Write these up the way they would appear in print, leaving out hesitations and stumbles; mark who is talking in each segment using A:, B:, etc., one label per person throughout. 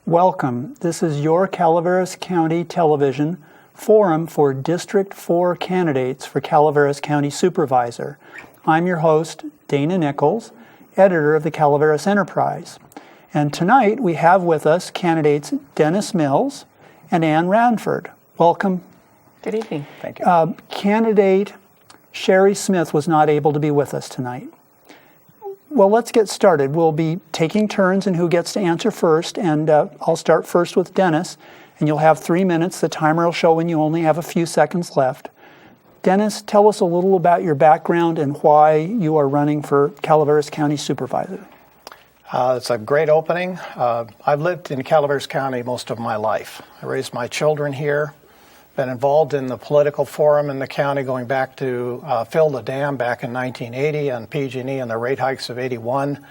A: Welcome. This is your Calaveras County Television Forum for District 4 candidates for Calaveras County Supervisor. I'm your host, Dana Nichols, editor of the Calaveras Enterprise. And tonight we have with us candidates Dennis Mills and Ann Radford. Welcome.
B: Good evening. Thank you.
A: Candidate Sherry Smith was not able to be with us tonight. Well, let's get started. We'll be taking turns in who gets to answer first, and I'll start first with Dennis, and you'll have 3 minutes. The timer will show when you only have a few seconds left. Dennis, tell us a little about your background and why you are running for Calaveras County Supervisor.
C: It's a great opening. I've lived in Calaveras County most of my life. I raised my children here. Been involved in the political forum in the county going back to fill the dam back in 1980 and PG&E and the rate hikes of 81.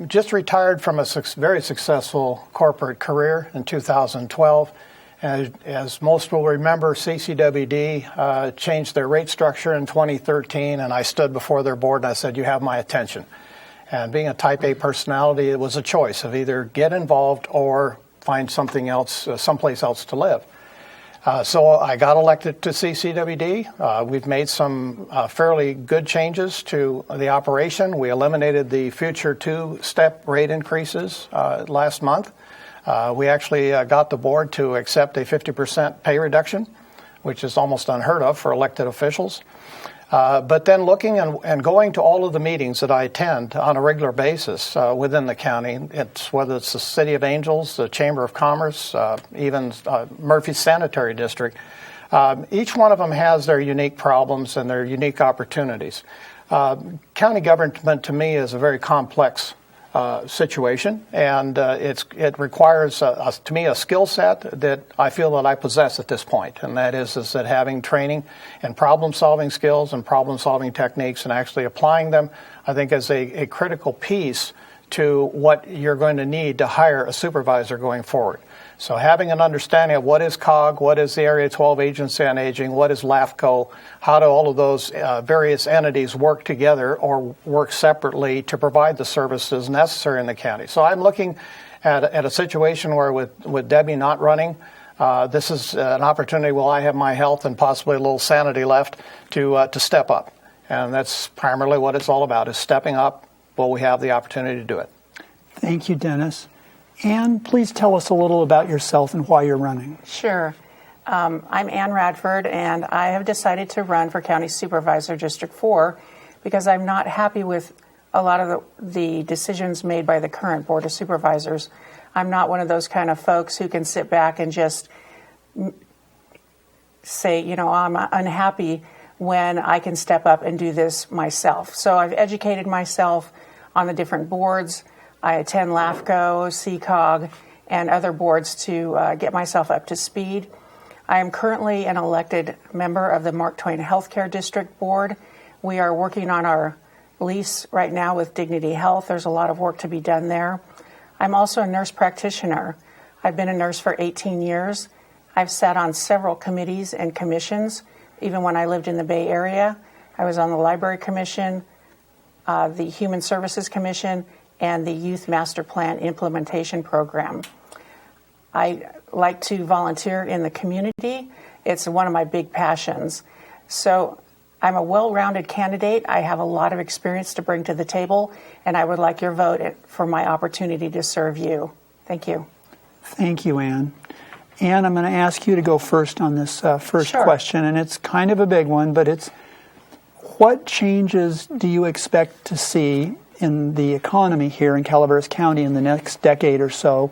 C: Just retired from a very successful corporate career in 2012. As most will remember, CCWD changed their rate structure in 2013, and I stood before their board and I said, "You have my attention." And being a Type A personality, it was a choice of either get involved or find something else, someplace else to live. So I got elected to CCWD. We've made some fairly good changes to the operation. We eliminated the future two-step rate increases last month. We actually got the board to accept a 50% pay reduction, which is almost unheard of for elected officials. But then looking and going to all of the meetings that I attend on a regular basis within the county, whether it's the City of Angels, the Chamber of Commerce, even Murphy Sanitary District, each one of them has their unique problems and their unique opportunities. County government to me is a very complex situation, and it requires to me a skill set that I feel that I possess at this point, and that is that having training and problem solving skills and problem solving techniques and actually applying them, I think is a critical piece to what you're going to need to hire a supervisor going forward. So having an understanding of what is COG, what is the Area 12 Agency on Aging, what is LAFCO, how do all of those various entities work together or work separately to provide the services necessary in the county. So I'm looking at a situation where with Debbie not running, this is an opportunity where I have my health and possibly a little sanity left to step up. And that's primarily what it's all about, is stepping up while we have the opportunity to do it.
A: Thank you, Dennis. Ann, please tell us a little about yourself and why you're running.
B: Sure. I'm Ann Radford, and I have decided to run for County Supervisor District 4 because I'm not happy with a lot of the decisions made by the current Board of Supervisors. I'm not one of those kind of folks who can sit back and just say, I'm unhappy when I can step up and do this myself. So I've educated myself on the different boards. I attend LAFCO, CCOG, and other boards to get myself up to speed. I am currently an elected member of the Mark Twain Healthcare District Board. We are working on our lease right now with Dignity Health. There's a lot of work to be done there. I'm also a nurse practitioner. I've been a nurse for 18 years. I've sat on several committees and commissions. Even when I lived in the Bay Area, I was on the Library Commission, the Human Services Commission, and the Youth Master Plan Implementation Program. I like to volunteer in the community. It's one of my big passions. So I'm a well-rounded candidate. I have a lot of experience to bring to the table, and I would like your vote for my opportunity to serve you. Thank you.
A: Thank you, Ann. Ann, I'm going to ask you to go first on this first
B: Sure.
A: question, and it's kind of a big one, but it's what changes do you expect to see in the economy here in Calaveras County in the next decade or so?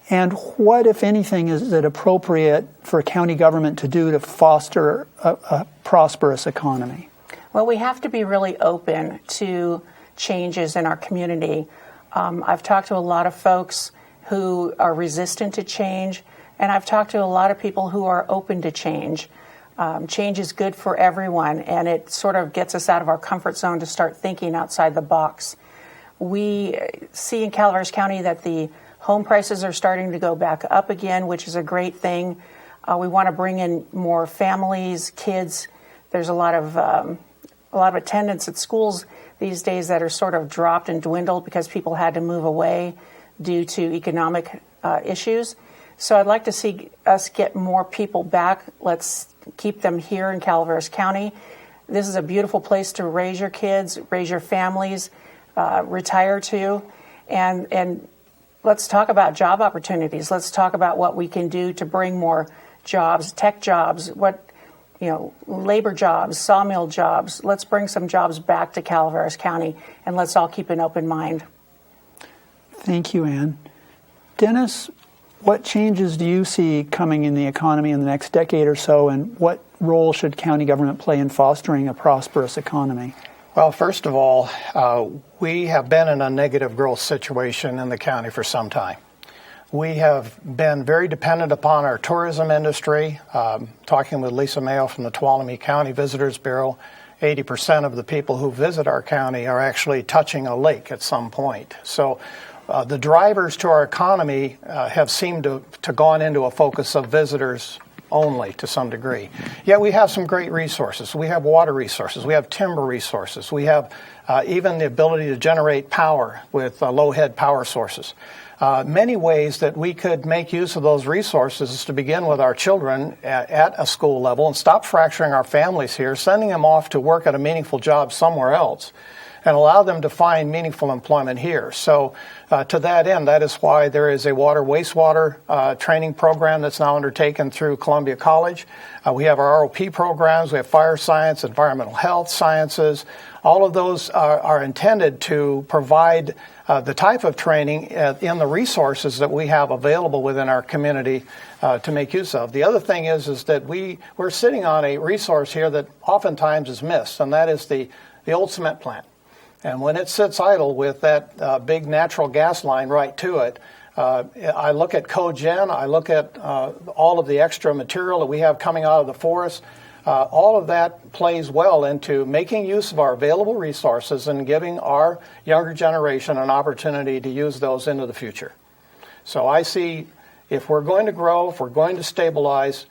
A: And what, if anything, is it appropriate for county government to do to foster a prosperous economy?
B: Well, we have to be really open to changes in our community. I've talked to a lot of folks who are resistant to change, and I've talked to a lot of people who are open to change. Change is good for everyone, and it sort of gets us out of our comfort zone to start thinking outside the box. We see in Calaveras County that the home prices are starting to go back up again, which is a great thing. We want to bring in more families, kids. There's a lot of attendance at schools these days that are sort of dropped and dwindled because people had to move away due to economic issues. So I'd like to see us get more people back. Let's keep them here in Calaveras County. This is a beautiful place to raise your kids, raise your families, retire to, and let's talk about job opportunities. Let's talk about what we can do to bring more jobs, tech jobs, labor jobs, sawmill jobs. Let's bring some jobs back to Calaveras County, and let's all keep an open mind.
A: Thank you, Ann. Dennis, what changes do you see coming in the economy in the next decade or so, and what role should county government play in fostering a prosperous economy?
C: Well, first of all, we have been in a negative growth situation in the county for some time. We have been very dependent upon our tourism industry. Talking with Lisa Mayo from the Tuolumne County Visitors Bureau, 80% of the people who visit our county are actually touching a lake at some point. So the drivers to our economy have seemed to gone into a focus of visitors only to some degree. Yet we have some great resources. We have water resources. We have timber resources. We have even the ability to generate power with low-head power sources. Many ways that we could make use of those resources is to begin with our children at a school level and stop fracturing our families here, sending them off to work at a meaningful job somewhere else, and allow them to find meaningful employment here. So to that end, that is why there is a water wastewater training program that's now undertaken through Columbia College. We have our ROP programs. We have fire science, environmental health sciences. All of those are intended to provide the type of training in the resources that we have available within our community to make use of. The other thing is that we're sitting on a resource here that oftentimes is missed, and that is the old cement plant. And when it sits idle with that big natural gas line right to it, I look at cogen, I look at all of the extra material that we have coming out of the forest. All of that plays well into making use of our available resources and giving our younger generation an opportunity to use those into the future. So I see if we're going to grow, if we're going to stabilize,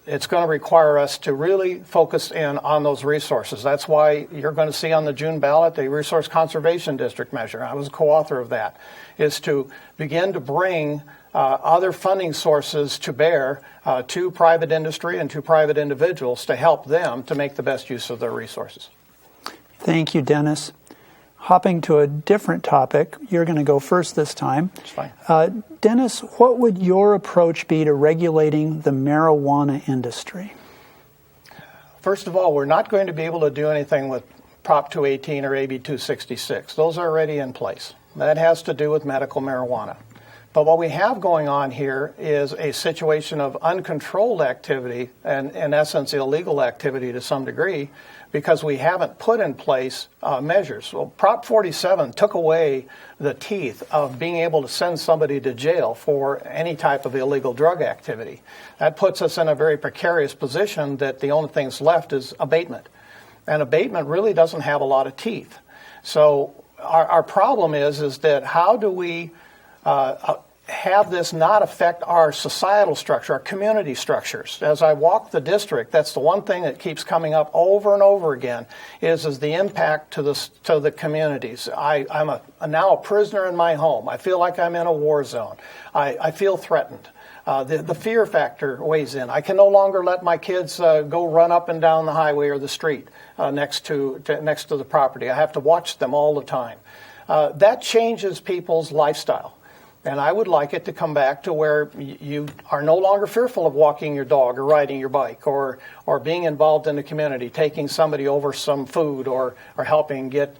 C: it's going to require us to really focus in on those resources. That's why you're going to see on the June ballot the Resource Conservation District measure. I was a co-author of that, is to begin to bring other funding sources to bear to private industry and to private individuals to help them to make the best use of their resources.
A: Thank you, Dennis. Hopping to a different topic, you're going to go first this time.
C: That's fine.
A: Dennis, what would your approach be to regulating the marijuana industry?
C: First of all, we're not going to be able to do anything with Prop 218 or AB 266. Those are already in place. That has to do with medical marijuana. But what we have going on here is a situation of uncontrolled activity and, in essence, illegal activity to some degree because we haven't put in place measures. Well, Prop 47 took away the teeth of being able to send somebody to jail for any type of illegal drug activity. That puts us in a very precarious position that the only thing that's left is abatement. And abatement really doesn't have a lot of teeth. So our problem is that how do we have this not affect our societal structure, our community structures? As I walk the district, that's the one thing that keeps coming up over and over again is the impact to the communities. I'm now a prisoner in my home. I feel like I'm in a war zone. I feel threatened. The fear factor weighs in. I can no longer let my kids go run up and down the highway or the street next to the property. I have to watch them all the time. That changes people's lifestyle. And I would like it to come back to where you are no longer fearful of walking your dog or riding your bike or being involved in the community, taking somebody over some food or helping get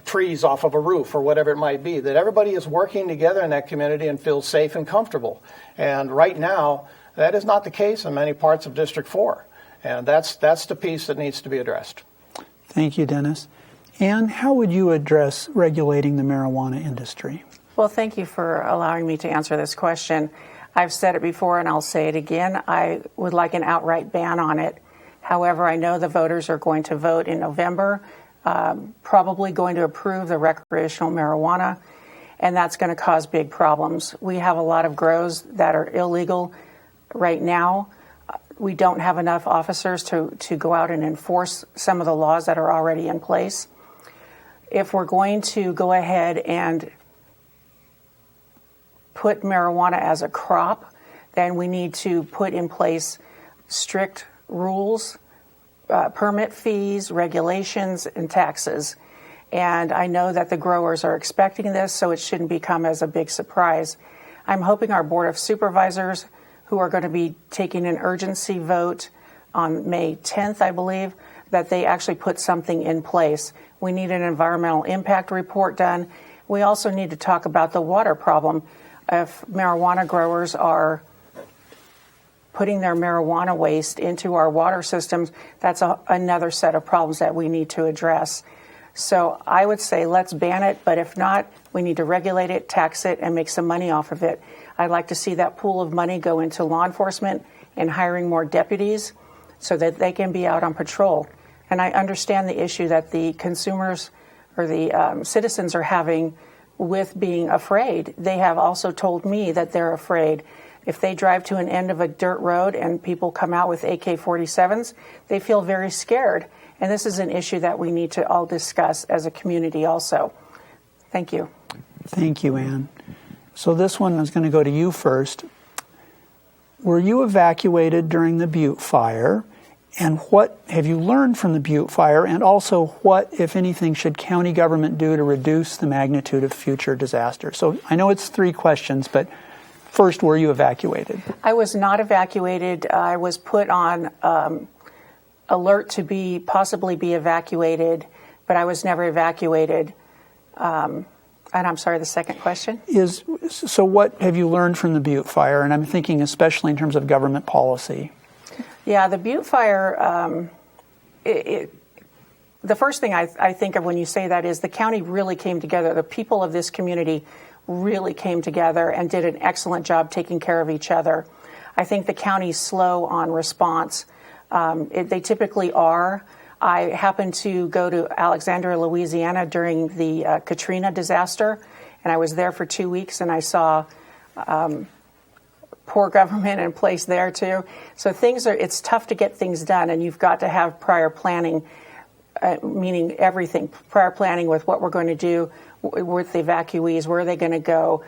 C: trees off of a roof or whatever it might be, that everybody is working together in that community and feels safe and comfortable. And right now, that is not the case in many parts of District 4. And that's the piece that needs to be addressed.
A: Thank you, Dennis. Ann, how would you address regulating the marijuana industry?
B: Well, thank you for allowing me to answer this question. I've said it before and I'll say it again. I would like an outright ban on it. However, I know the voters are going to vote in November, probably going to approve the recreational marijuana, and that's going to cause big problems. We have a lot of grows that are illegal right now. We don't have enough officers to go out and enforce some of the laws that are already in place. If we're going to go ahead and put marijuana as a crop, then we need to put in place strict rules, permit fees, regulations, and taxes. And I know that the growers are expecting this, so it shouldn't become as a big surprise. I'm hoping our Board of Supervisors, who are going to be taking an urgency vote on May 10th, I believe, that they actually put something in place. We need an environmental impact report done. We also need to talk about the water problem. If marijuana growers are putting their marijuana waste into our water systems, that's another set of problems that we need to address. So I would say let's ban it, but if not, we need to regulate it, tax it, and make some money off of it. I'd like to see that pool of money go into law enforcement and hiring more deputies so that they can be out on patrol. And I understand the issue that the consumers or the citizens are having with being afraid. They have also told me that they're afraid. If they drive to an end of a dirt road and people come out with AK-47s, they feel very scared. And this is an issue that we need to all discuss as a community also. Thank you.
A: Thank you, Ann. So this one is going to go to you first. Were you evacuated during the Butte fire? And what have you learned from the Butte fire? And also, what, if anything, should county government do to reduce the magnitude of future disasters? So I know it's 3 questions, but first, were you evacuated?
B: I was not evacuated. I was put on alert to possibly be evacuated, but I was never evacuated. And I'm sorry, the second question?
A: So what have you learned from the Butte fire? And I'm thinking especially in terms of government policy.
B: Yeah, the Butte fire, the first thing I think of when you say that is the county really came together. The people of this community really came together and did an excellent job taking care of each other. I think the county's slow on response. They typically are. I happened to go to Alexandria, Louisiana during the Katrina disaster, and I was there for 2 weeks, and I saw poor government in place there too. So it's tough to get things done, and you've got to have prior planning, meaning everything, prior planning with what we're going to do with the evacuees, where are they going to go.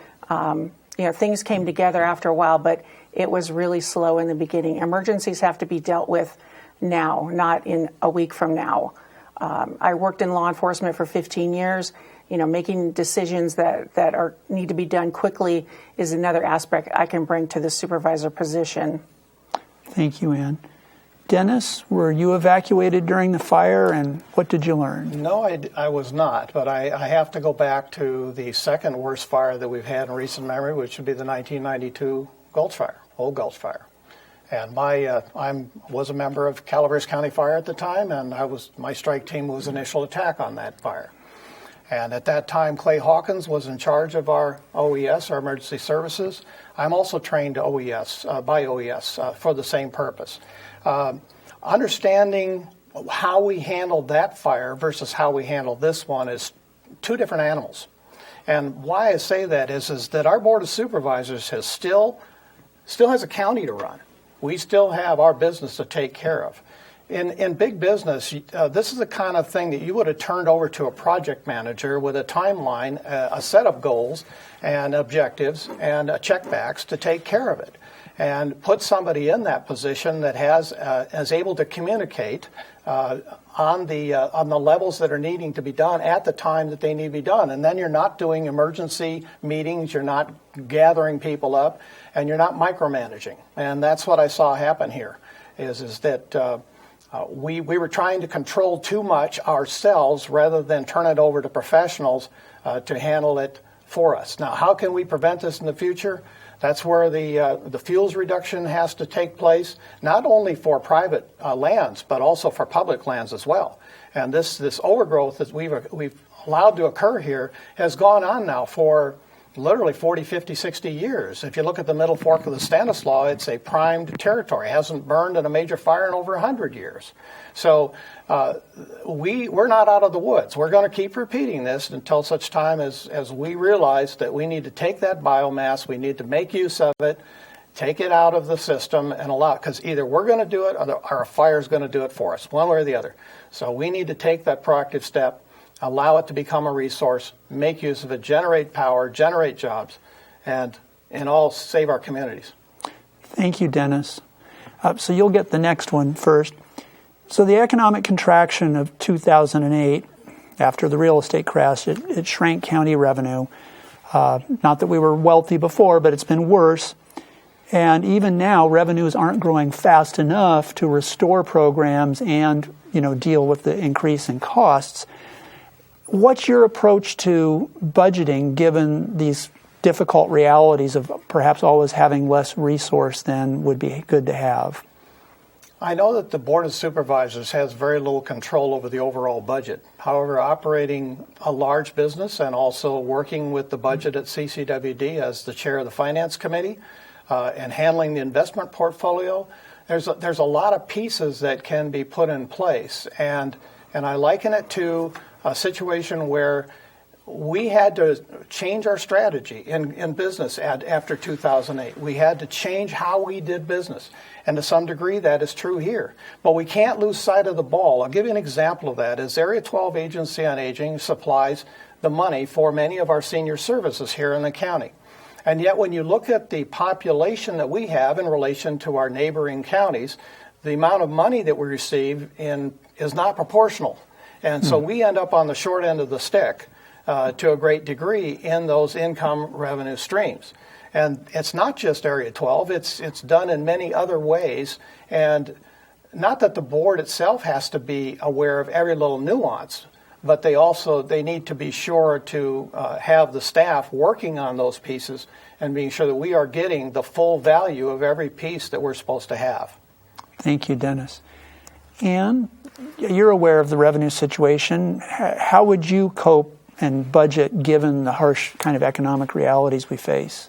B: Things came together after a while, but it was really slow in the beginning. Emergencies have to be dealt with now, not in a week from now. I worked in law enforcement for 15 years. Making decisions that need to be done quickly is another aspect I can bring to the supervisor position.
A: Thank you, Ann. Dennis, were you evacuated during the fire, and what did you learn?
C: No, I was not, but I have to go back to the second worst fire that we've had in recent memory, which would be the 1992 Gulch Fire, Old Gulch Fire. And I was a member of Calaveras County Fire at the time, and my strike team was initial attack on that fire. And at that time, Clay Hawkins was in charge of our OES, our emergency services. I'm also trained OES, by OES for the same purpose. Understanding how we handled that fire versus how we handled this one is 2 different animals. And why I say that is that our Board of Supervisors still has a county to run. We still have our business to take care of. In big business, this is the kind of thing that you would have turned over to a project manager with a timeline, a set of goals and objectives and checkbacks to take care of it, and put somebody in that position that is able to communicate on the levels that are needing to be done at the time that they need to be done. And then you're not doing emergency meetings, you're not gathering people up, and you're not micromanaging. And that's what I saw happen here. Is that we were trying to control too much ourselves rather than turn it over to professionals to handle it for us. Now, how can we prevent this in the future? That's where the fuels reduction has to take place, not only for private lands, but also for public lands as well. And this overgrowth that we've allowed to occur here has gone on now for literally 40, 50, 60 years. If you look at the Middle Fork of the Stanislaus, it's a primed territory. It hasn't burned in a major fire in over 100 years. So we're not out of the woods. We're going to keep repeating this until such time as we realize that we need to take that biomass, we need to make use of it, take it out of the system and allow it, because either we're going to do it or a fire is going to do it for us, one way or the other. So we need to take that proactive step, allow it to become a resource, make use of it, generate power, generate jobs, and all save our communities.
A: Thank you, Dennis. So you'll get the next one first. So the economic contraction of 2008, after the real estate crash, it shrank county revenue. Not that we were wealthy before, but it's been worse. And even now, revenues aren't growing fast enough to restore programs and, deal with the increase in costs. What's your approach to budgeting given these difficult realities of perhaps always having less resource than would be good to have?
C: I know that the Board of Supervisors has very little control over the overall budget. However, operating a large business and also working with the budget at CCWD as the chair of the Finance Committee and handling the investment portfolio, there's a lot of pieces that can be put in place. And I liken it to a situation where we had to change our strategy in business after 2008. We had to change how we did business. And to some degree, that is true here. But we can't lose sight of the ball. I'll give you an example of that. Is Area 12 Agency on Aging supplies the money for many of our senior services here in the county. And yet when you look at the population that we have in relation to our neighboring counties, the amount of money that we receive is not proportional. And so we end up on the short end of the stick to a great degree in those income revenue streams. And it's not just Area 12, it's done in many other ways. And not that the board itself has to be aware of every little nuance, but they need to be sure to have the staff working on those pieces and being sure that we are getting the full value of every piece that we're supposed to have.
A: Thank you, Dennis. Ann, you're aware of the revenue situation. How would you cope and budget given the harsh kind of economic realities we face?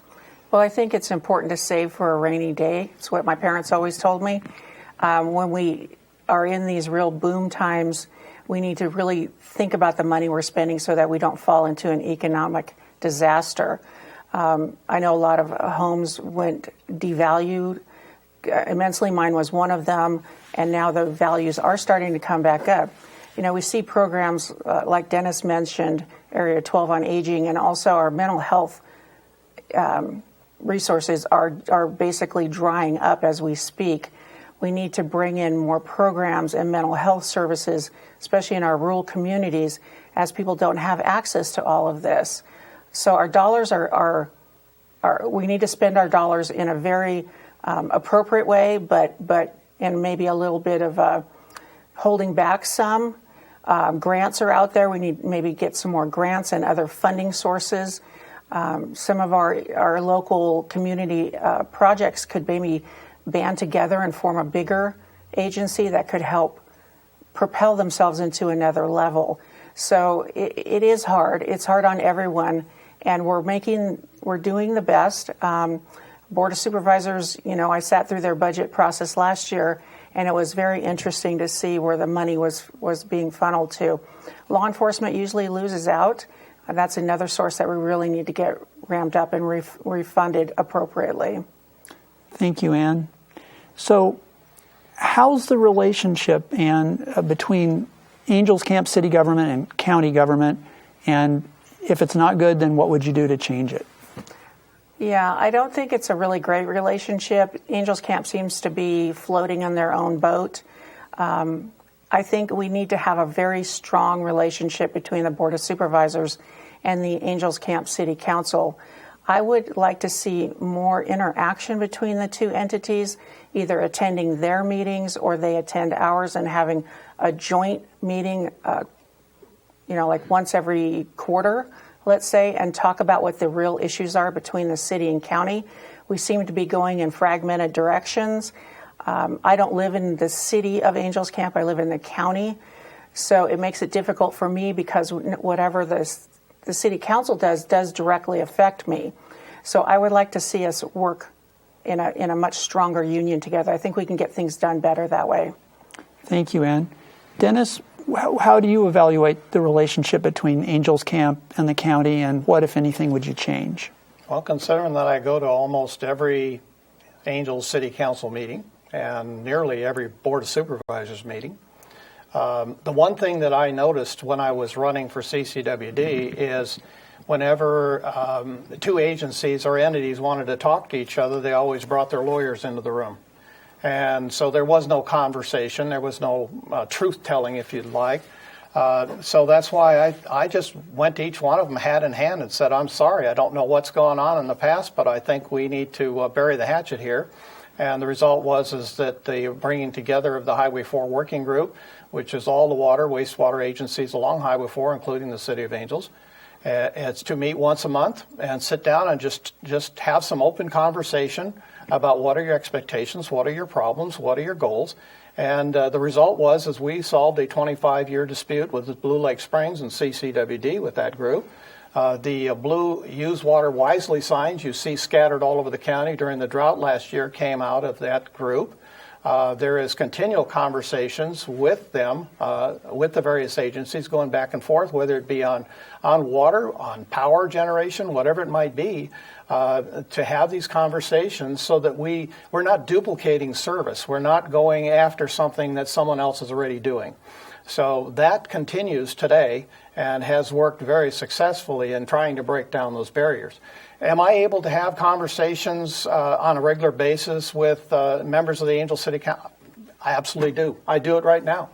B: Well, I think it's important to save for a rainy day. It's what my parents always told me. When we are in these real boom times, we need to really think about the money we're spending so that we don't fall into an economic disaster. I know a lot of homes went devalued immensely. Mine was one of them, and now the values are starting to come back up. We see programs like Dennis mentioned, Area 12 on Aging, and also our mental health resources are basically drying up as we speak. We need to bring in more programs and mental health services, especially in our rural communities, as people don't have access to all of this. So our dollars are we need to spend our dollars in a very appropriate way, but in maybe a little bit of holding back some. Grants are out there. We need maybe get some more grants and other funding sources. Some of our local community projects could maybe band together and form a bigger agency that could help propel themselves into another level. So it is hard. It's hard on everyone, and we're doing the best. Board of Supervisors, I sat through their budget process last year, and it was very interesting to see where the money was being funneled to. Law enforcement usually loses out. And that's another source that we really need to get ramped up and refunded appropriately.
A: Thank you, Ann. So how's the relationship between Angels Camp city government and county government? And if it's not good, then what would you do to change it?
B: Yeah, I don't think it's a really great relationship. Angels Camp seems to be floating on their own boat. I think we need to have a very strong relationship between the Board of Supervisors and the Angels Camp City Council. I would like to see more interaction between the two entities, either attending their meetings or they attend ours and having a joint meeting, like once every quarter, let's say, and talk about what the real issues are between the city and county. We seem to be going in fragmented directions. I don't live in the city of Angels Camp. I live in the county. So it makes it difficult for me because whatever the city council does directly affect me. So I would like to see us work in a much stronger union together. I think we can get things done better that way.
A: Thank you, Ann. Dennis, how do you evaluate the relationship between Angels Camp and the county, and what, if anything, would you change?
C: Well, considering that I go to almost every Angels City Council meeting and nearly every Board of Supervisors meeting, the one thing that I noticed when I was running for CCWD is whenever two agencies or entities wanted to talk to each other, they always brought their lawyers into the room. And so there was no conversation. There was no truth-telling, if you'd like. So that's why I just went to each one of them hand in hand and said, I'm sorry, I don't know what's gone on in the past, but I think we need to bury the hatchet here. And the result was that the bringing together of the Highway 4 Working Group, which is all the water, wastewater agencies along Highway 4, including the City of Angels. It's to meet once a month and sit down and just have some open conversation about what are your expectations, what are your problems, what are your goals. And the result was is we solved a 25-year dispute with the Blue Lake Springs and CCWD with that group. The blue use water wisely signs you see scattered all over the county during the drought last year came out of that group. There is continual conversations with them, with the various agencies going back and forth, whether it be on water, on power generation, whatever it might be, to have these conversations so that we're not duplicating service. We're not going after something that someone else is already doing. So that continues today and has worked very successfully in trying to break down those barriers. Am I able to have conversations on a regular basis with members of the Angel City Council? I absolutely do. I do it right now.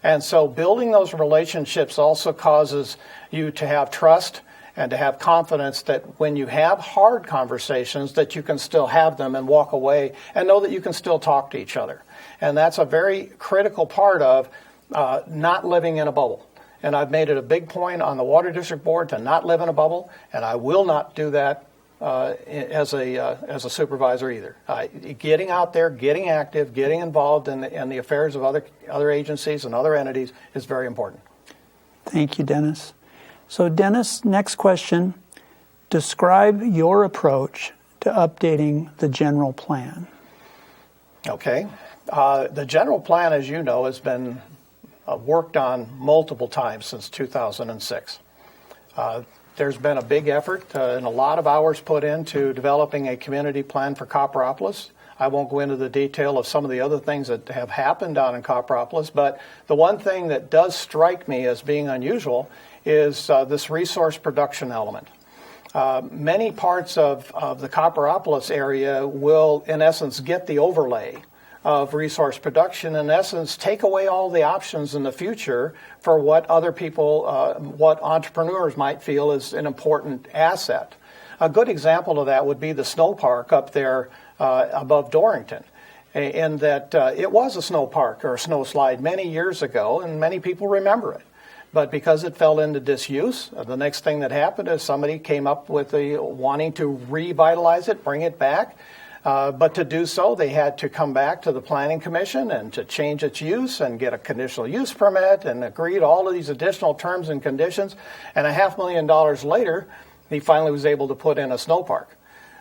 C: And so building those relationships also causes you to have trust and to have confidence that when you have hard conversations that you can still have them and walk away and know that you can still talk to each other. And that's a very critical part of not living in a bubble. And I've made it a big point on the Water District Board to not live in a bubble, and I will not do that as a supervisor either. Getting out there, getting active, getting involved in the affairs of other agencies and other entities is very important.
A: Thank you, Dennis. So Dennis, next question. Describe your approach to updating the general plan.
C: Okay. The general plan, as you know, has been worked on multiple times since 2006. There's been a big effort and a lot of hours put into developing a community plan for Copperopolis. I won't go into the detail of some of the other things that have happened down in Copperopolis, but the one thing that does strike me as being unusual is this resource production element. Many parts of the Copperopolis area will, in essence, get the overlay of resource production, in essence, take away all the options in the future for what other people, what entrepreneurs might feel is an important asset. A good example of that would be the snow park up there above Dorrington, in that it was a snow park or a snow slide many years ago, and many people remember it. But because it fell into disuse, the next thing that happened is somebody came up with wanting to revitalize it, bring it back. But to do so, they had to come back to the Planning Commission and to change its use and get a conditional use permit and agree to all of these additional terms and conditions. And $500,000 later, he finally was able to put in a snow park.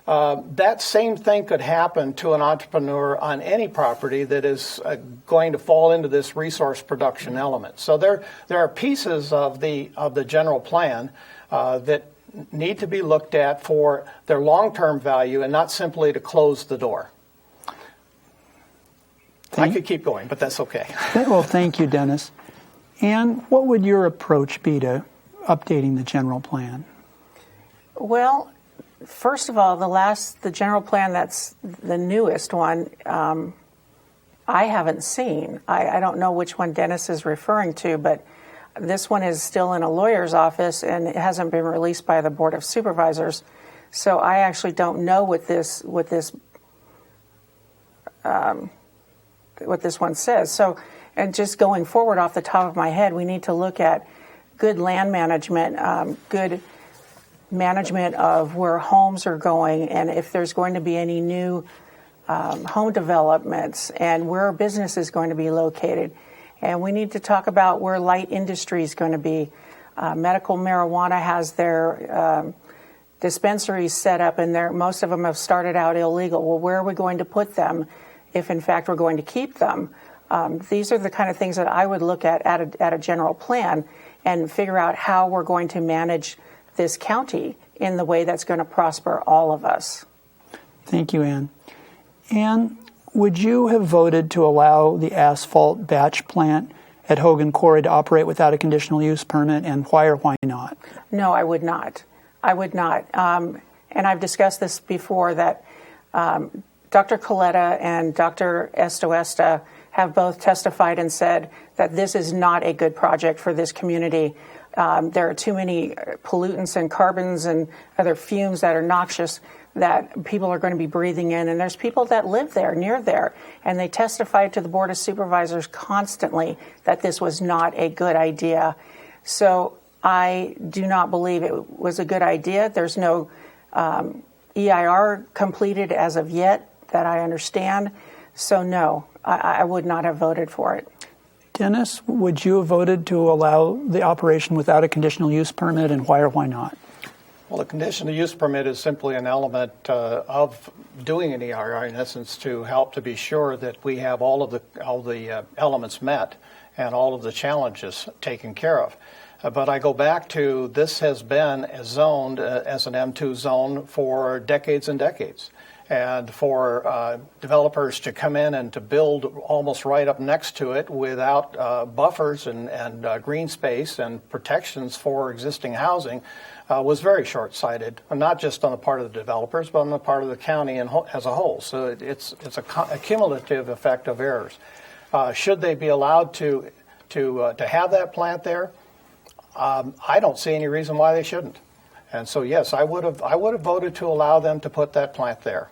C: That same thing could happen to an entrepreneur on any property that is going to fall into this resource production element. So there are pieces of the general plan that need to be looked at for their long-term value and not simply to close the door. I could keep going, but that's okay.
A: Well, thank you, Dennis. Ann, what would your approach be to updating the general plan?
B: Well, first of all, the general plan that's the newest one, I haven't seen. I don't know which one Dennis is referring to, but this one is still in a lawyer's office and it hasn't been released by the Board of Supervisors. So I actually don't know what this one says. So, and just going forward off the top of my head, we need to look at good land management, good management of where homes are going, and if there's going to be any new home developments, and where business is going to be located. And we need to talk about where light industry is going to be. Medical marijuana has their dispensaries set up, and most of them have started out illegal. Well, where are we going to put them if, in fact, we're going to keep them? These are the kind of things that I would look at a general plan and figure out how we're going to manage this county in the way that's going to prosper all of us.
A: Thank you, Ann. Ann, would you have voted to allow the asphalt batch plant at Hogan Quarry to operate without a conditional use permit, and why or why not?
B: No, I would not. I would not. And I've discussed this before, that Dr. Coletta and Dr. Estoesta have both testified and said that this is not a good project for this community. There are too many pollutants and carbons and other fumes that are noxious that people are going to be breathing in. And there's people that live there, near there, and they testified to the Board of Supervisors constantly that this was not a good idea. So I do not believe it was a good idea. There's no EIR completed as of yet that I understand. So no, I would not have voted for it.
A: Dennis, would you have voted to allow the operation without a conditional use permit, and why or why not?
C: Well, the conditional use permit is simply an element of doing an EIR, in essence, to help to be sure that we have all the elements met and all of the challenges taken care of. But I go back to, this has been zoned as an M2 zone for decades and decades. And for developers to come in and to build almost right up next to it without buffers and green space and protections for existing housing was very short-sighted, not just on the part of the developers, but on the part of the county as a whole. So it's a cumulative effect of errors. Should they be allowed to have that plant there? I don't see any reason why they shouldn't. And so, yes, I would have voted to allow them to put that plant there.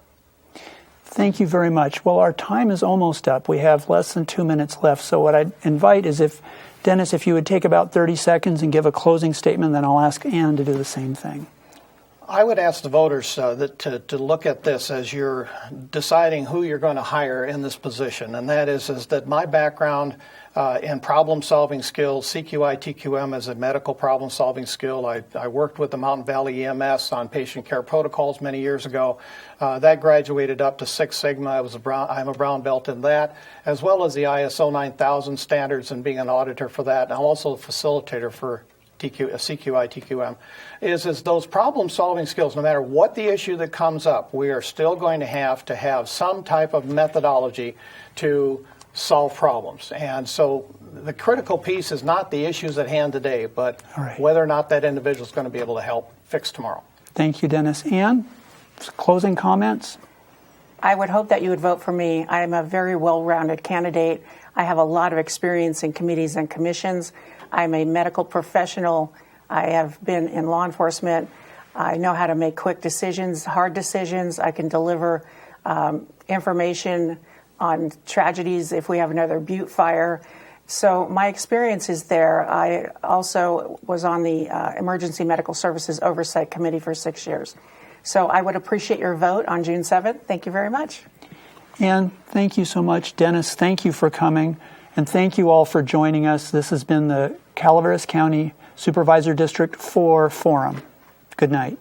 A: Thank you very much. Well, our time is almost up. We have less than 2 minutes left. So what I'd invite is, Dennis, if you would take about 30 seconds and give a closing statement, then I'll ask Ann to do the same thing.
C: I would ask the voters to look at this as you're deciding who you're going to hire in this position. And that is that my background in problem-solving skills, CQI, TQM as a medical problem-solving skill. I worked with the Mountain Valley EMS on patient care protocols many years ago. That graduated up to Six Sigma. I'm a brown belt in that, as well as the ISO 9000 standards and being an auditor for that. I'm also a facilitator for CQI, TQM, is those problem-solving skills. No matter what the issue that comes up, we are still going to have some type of methodology to solve problems. And so the critical piece is not the issues at hand today, but whether or not that individual is going to be able to help fix tomorrow.
A: Thank you, Dennis. Ann, closing comments?
B: I would hope that you would vote for me. I am a very well-rounded candidate. I have a lot of experience in committees and commissions. I'm a medical professional. I have been in law enforcement. I know how to make quick decisions, hard decisions. I can deliver information on tragedies if we have another Butte fire. So my experience is there. I also was on the Emergency Medical Services Oversight Committee for 6 years. So I would appreciate your vote on June 7th. Thank you very much.
A: Ann, thank you so much. Dennis, thank you for coming. And thank you all for joining us. This has been the Calaveras County Supervisor District 4 Forum. Good night.